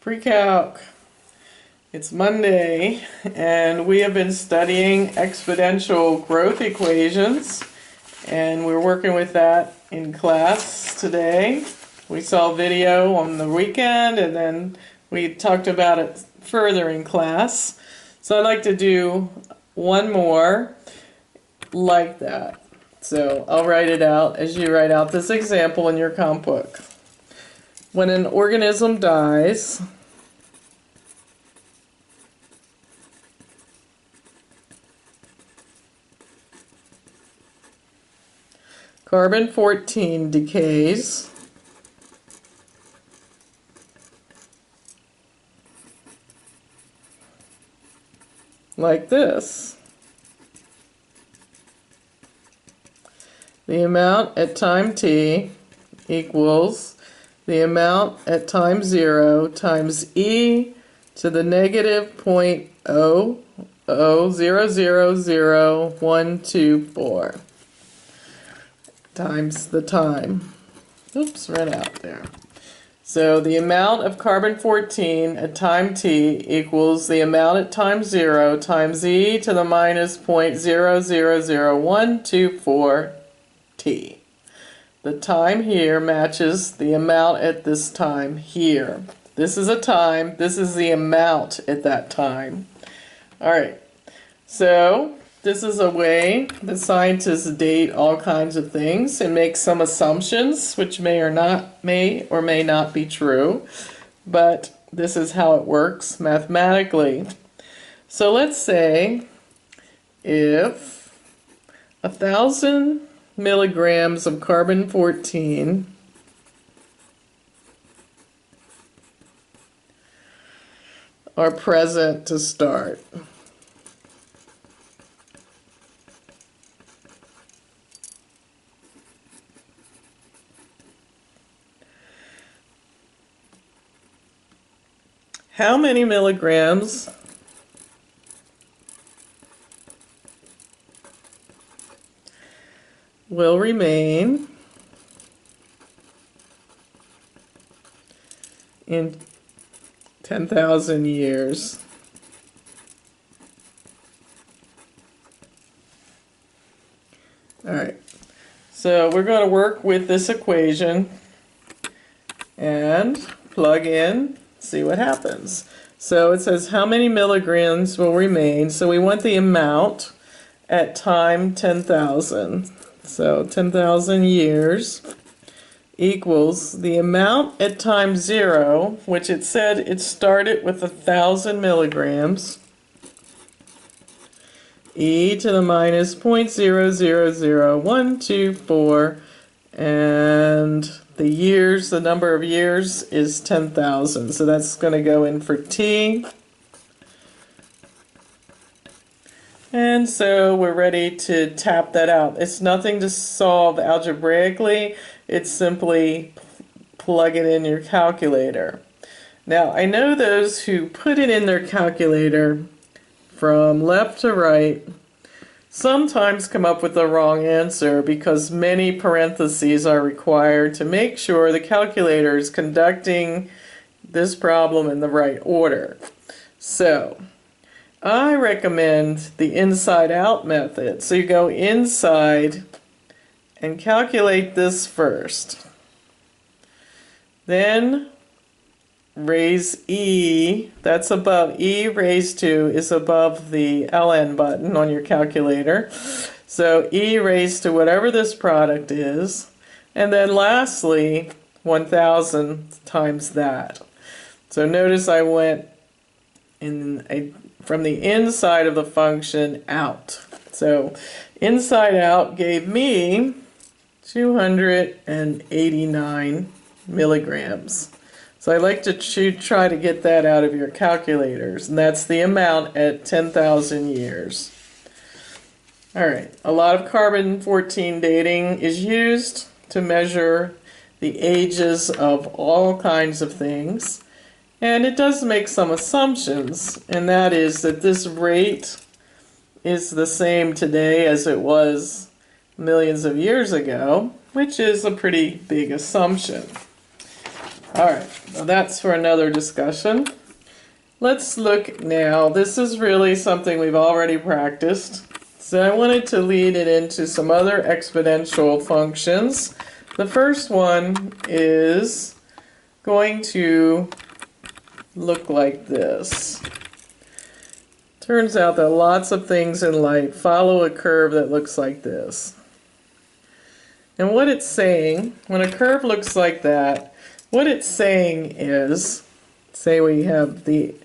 PreCalc. It's Monday, and we have been studying exponential growth equations, and we're working with that in class today. We saw a video on the weekend, and then we talked about it further in class. So I'd like to do one more like that. So I'll write it out as you write out this example in your comp book. When an organism dies, carbon-14 decays like this. The amount at time t equals the amount at time 0 times e to the negative 0.00000124 times the time. Oops, ran out there. So the amount of carbon-14 at time t equals the amount at time 0 times e to the minus 0.000124 t. The time here matches the amount at this time here. This is a time, this is the amount at that time. Alright, so this is a way that scientists date all kinds of things and make some assumptions which may or may not be true, but this is how it works mathematically. So let's say if 1,000 milligrams of carbon-14 are present to start. How many milligrams will remain in 10,000 years? All right, so we're going to work with this equation and plug in, see what happens. So it says how many milligrams will remain, so we want the amount at time 10,000. So 10,000 years equals the amount at time 0, which it said it started with 1,000 milligrams, e to the minus 0.000124, and the years, the number of years is 10,000. So that's going to go in for t. And so we're ready to tap that out. It's nothing to solve algebraically. It's simply plug it in your calculator. Now, I know those who put it in their calculator from left to right sometimes come up with the wrong answer because many parentheses are required to make sure the calculator is conducting this problem in the right order. So I recommend the inside-out method. So you go inside and calculate this first. Then raise e, that's above, e raised to is above the ln button on your calculator. So e raised to whatever this product is. And then lastly, 1,000 times that. So notice I went from the inside of the function out. So inside out gave me 289 milligrams. So I like to try to get that out of your calculators, and that's the amount at 10,000 years. Alright, a lot of carbon-14 dating is used to measure the ages of all kinds of things. And it does make some assumptions, and that is that this rate is the same today as it was millions of years ago, which is a pretty big assumption. All right, well, that's for another discussion. Let's look now. This is really something we've already practiced. So I wanted to lead it into some other exponential functions. The first one is going to look like this. Turns out that lots of things in life follow a curve that looks like this. And what it's saying, when a curve looks like that, what it's saying is, say we have the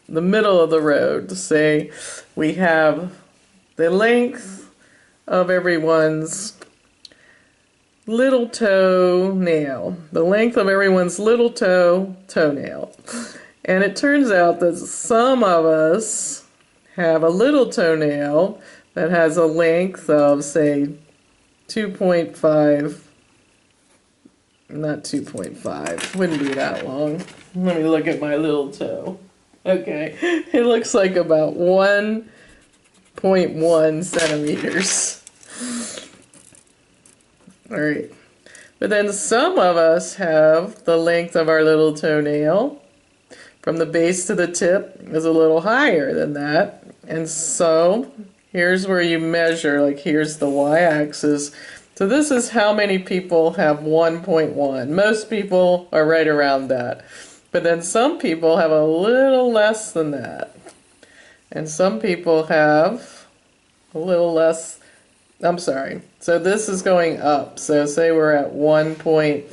middle of the road, say we have the length of everyone's little toenail, the length of everyone's little toenail. And it turns out that some of us have a little toenail that has a length of, say, 2.5, not 2.5, wouldn't be that long. Let me look at my little toe. Okay, it looks like about 1.1 centimeters. All right, but then some of us have the length of our little toenail from the base to the tip is a little higher than that. And so here's where you measure, like here's the y-axis. So this is how many people have 1.1. Most people are right around that. But then some people have a little less than that. And some people have a little less, I'm sorry. So this is going up. So say we're at 1.12,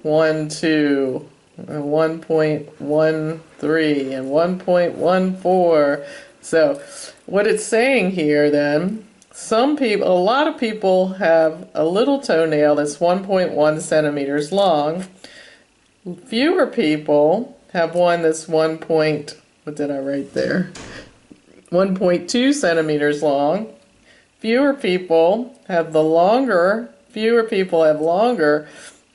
1.13, and 1.14. So what it's saying here then, some people, a lot of people have a little toenail that's 1.1 centimeters long. Fewer people have one that's what did I write there? 1.2 centimeters long. Fewer people have longer,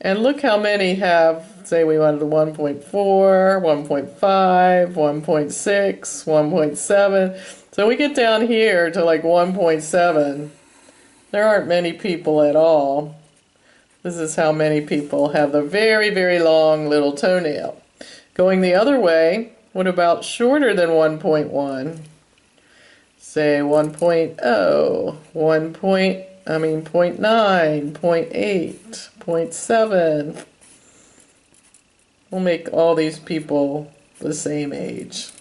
and look how many have, say we wanted the 1.4, 1.5, 1.6, 1.7. So we get down here to like 1.7. There aren't many people at all. This is how many people have the very, very long little toenail. Going the other way, what about shorter than 1.1? Say 1.0, 0.9, 0.8, 0.7. We'll make all these people the same age.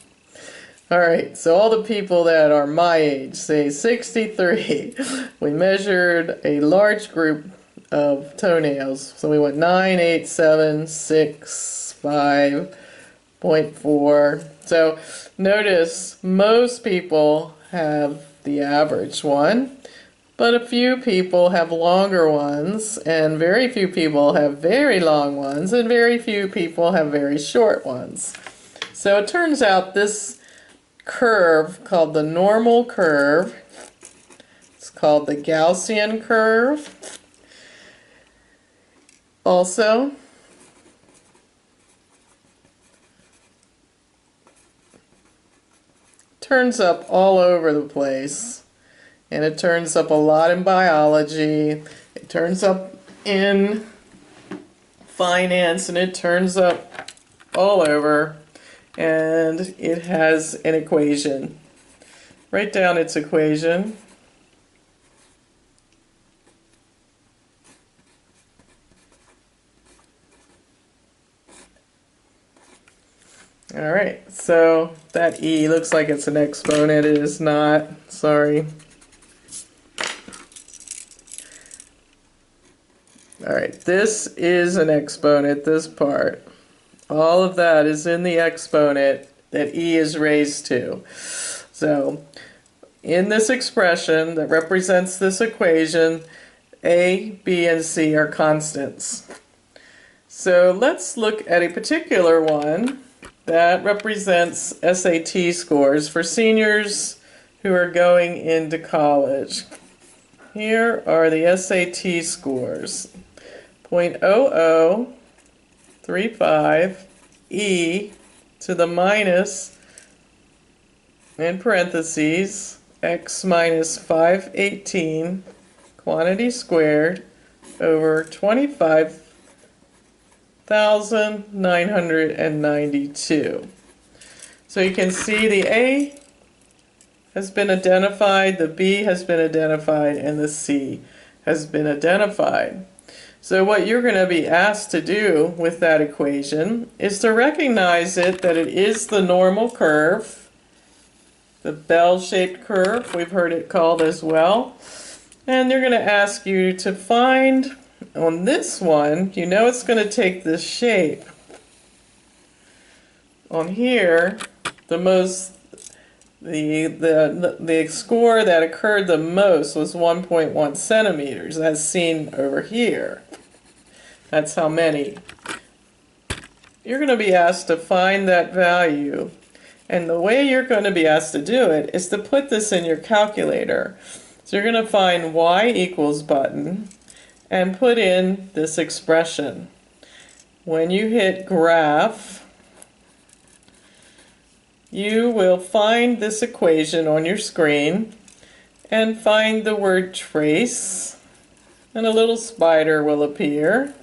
All right, so all the people that are my age, say 63, we measured a large group of toenails. So we went 9, 8, 7, 6, 5.4. So notice most people have the average one, but a few people have longer ones, and very few people have very long ones, and very few people have very short ones. So it turns out this curve called the normal curve, it's called the Gaussian curve. Also, turns up all over the place, and it turns up a lot in biology, it turns up in finance, and it turns up all over, and it has an equation. Write down its equation. All right, so that e looks like it's an exponent. It is not. Sorry. All right, this is an exponent, this part. All of that is in the exponent that e is raised to. So in this expression that represents this equation, a, b, and c are constants. So let's look at a particular one that represents SAT scores for seniors who are going into college. Here are the SAT scores. 0.0035 e to the minus, in parentheses, x minus 518 quantity squared over 25 1,992. So you can see the A has been identified, the B has been identified, and the C has been identified. So what you're going to be asked to do with that equation is to recognize that it is the normal curve, the bell-shaped curve, we've heard it called as well. And they're going to ask you to find, on this one, you know it's going to take this shape. On here, the score that occurred the most was 1.1 centimeters, as seen over here. That's how many. You're going to be asked to find that value, and the way you're going to be asked to do it is to put this in your calculator. So you're going to find y equals button and put in this expression. When you hit graph, you will find this equation on your screen and find the word trace, and a little spider will appear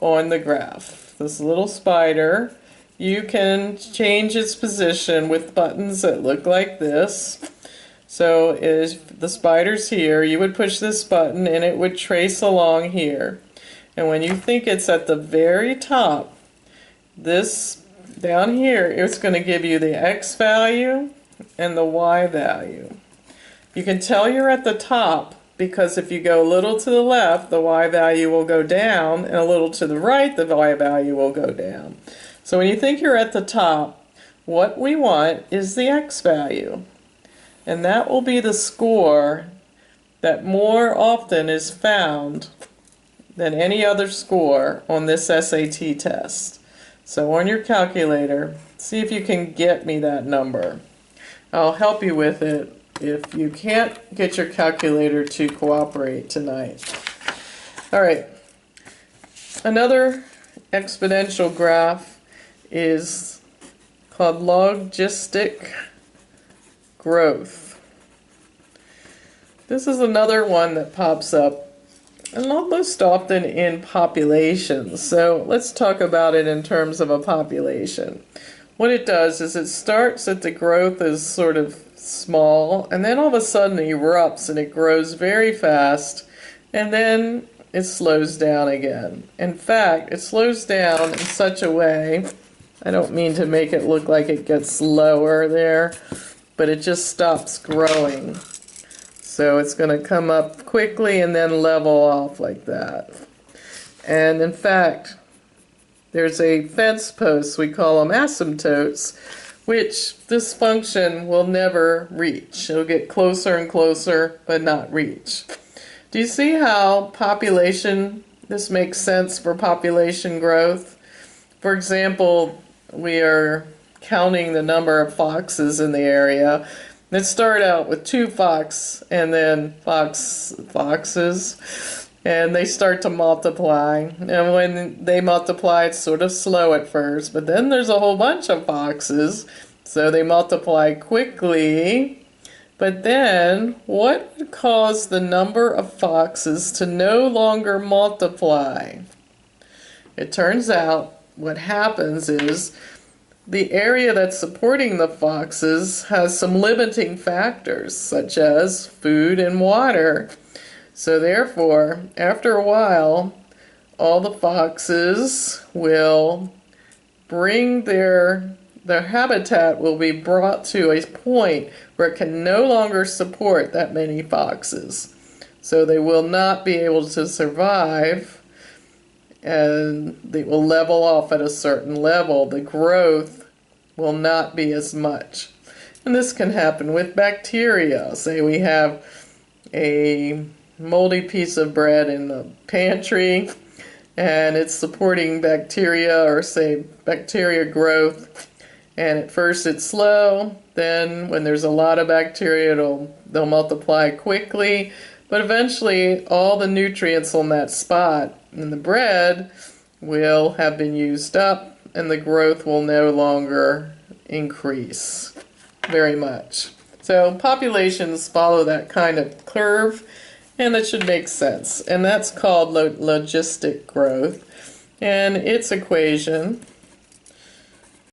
on the graph. This little spider, you can change its position with buttons that look like this. So if the spider's here, you would push this button and it would trace along here. And when you think it's at the very top, this down here, it's going to give you the x value and the y value. You can tell you're at the top because if you go a little to the left, the y value will go down, and a little to the right, the y value will go down. So when you think you're at the top, what we want is the x value. And that will be the score that more often is found than any other score on this SAT test. So on your calculator, see if you can get me that number. I'll help you with it if you can't get your calculator to cooperate tonight. All right, another exponential graph is called logistic growth. This is another one that pops up most often in populations. So let's talk about it in terms of a population. What it does is it starts at the growth is sort of small, and then all of a sudden it erupts and it grows very fast, and then it slows down again. In fact, it slows down in such a way, I don't mean to make it look like it gets lower there, but it just stops growing. So it's going to come up quickly and then level off like that. And in fact, there's a fence post, we call them asymptotes, which this function will never reach. It'll get closer and closer, but not reach. Do you see how this makes sense for population growth? For example, we are counting the number of foxes in the area. Let's start out with 2 foxes and then foxes, and they start to multiply. And when they multiply, it's sort of slow at first, but then there's a whole bunch of foxes, so they multiply quickly. But then, what would cause the number of foxes to no longer multiply? It turns out what happens is the area that's supporting the foxes has some limiting factors, such as food and water. So therefore, after a while, all the foxes will bring their habitat will be brought to a point where it can no longer support that many foxes. So they will not be able to survive, and they will level off at a certain level. The growth will not be as much. And this can happen with bacteria. Say we have a moldy piece of bread in the pantry and it's supporting bacteria, or say bacteria growth, and at first it's slow, then when there's a lot of bacteria they'll multiply quickly, but eventually all the nutrients on that spot in the bread will have been used up and the growth will no longer increase very much. So populations follow that kind of curve, and that should make sense. And that's called logistic growth. And its equation